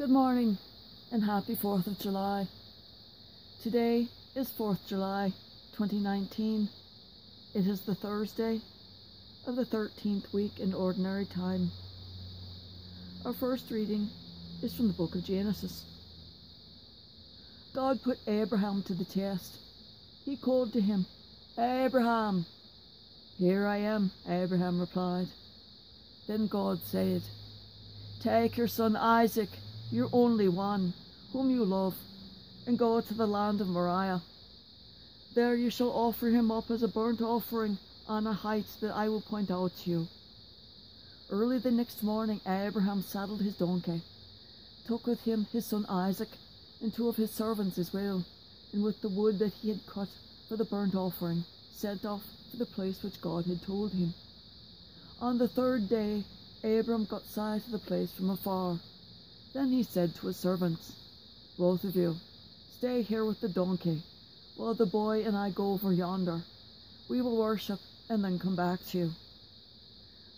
Good morning and happy 4th of July. Today is 4th July 2019. It is the Thursday of the 13th week in Ordinary Time. Our first reading is from the book of Genesis. God put Abraham to the test. He called to him, "Abraham." "Here I am," Abraham replied. Then God said, "Take your son Isaac, your only one, whom you love, and go to the land of Moriah. There you shall offer him up as a burnt offering on a height that I will point out to you." Early the next morning, Abraham saddled his donkey, took with him his son Isaac and 2 of his servants as well, and with the wood that he had cut for the burnt offering, set off for the place which God had told him. On the 3rd day, Abram got sight of the place from afar. Then he said to his servants, "Both of you, stay here with the donkey, while the boy and I go over yonder. We will worship and then come back to you."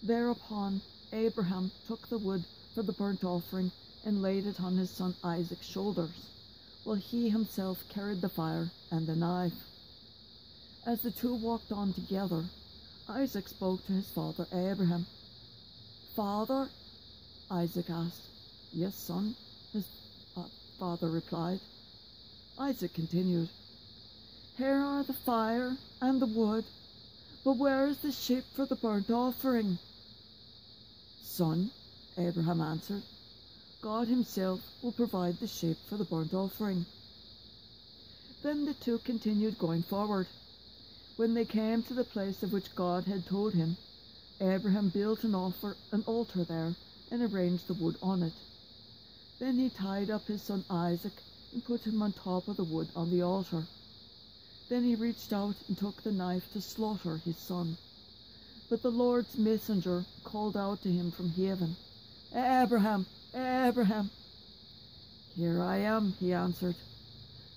Thereupon Abraham took the wood for the burnt offering and laid it on his son Isaac's shoulders, while he himself carried the fire and the knife. As the two walked on together, Isaac spoke to his father Abraham. "Father?" Isaac asked. "Yes, son," his father replied. Isaac continued, "Here are the fire and the wood, but where is the sheep for the burnt offering?" "Son," Abraham answered, "God himself will provide the sheep for the burnt offering." Then the two continued going forward. When they came to the place of which God had told him, Abraham built an altar there and arranged the wood on it. Then he tied up his son Isaac and put him on top of the wood on the altar. Then he reached out and took the knife to slaughter his son. But the Lord's messenger called out to him from heaven, "Abraham, Abraham." "Here I am," he answered.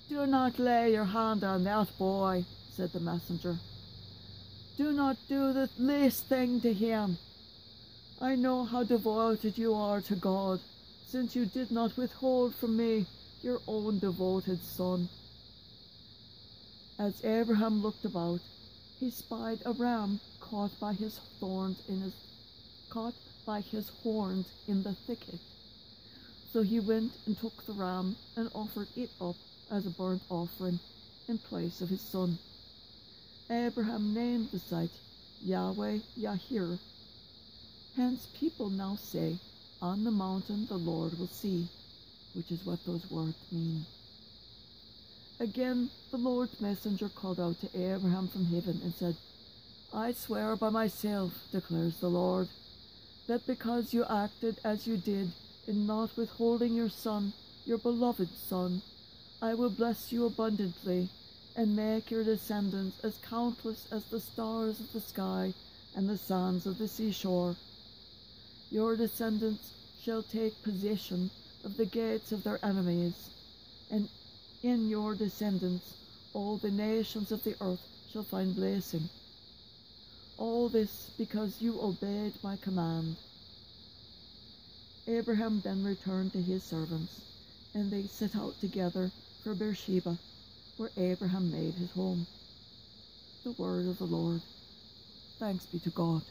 "Do not lay your hand on that boy," said the messenger. "Do not do the least thing to him. I know how devoted you are to God, since you did not withhold from me your own devoted son." As Abraham looked about, he spied a ram caught by his horns in the thicket. So he went and took the ram and offered it up as a burnt offering in place of his son. Abraham named the site Yahweh Yahir. Hence people now say, "On the mountain the Lord will see," which is what those words mean. Again the Lord's messenger called out to Abraham from heaven and said, "I swear by myself, declares the Lord, that because you acted as you did in not withholding your son, your beloved son, I will bless you abundantly and make your descendants as countless as the stars of the sky and the sands of the seashore. Your descendants shall take possession of the gates of their enemies, and in your descendants all the nations of the earth shall find blessing. All this because you obeyed my command." Abraham then returned to his servants, and they set out together for Beersheba, where Abraham made his home. The word of the Lord. Thanks be to God.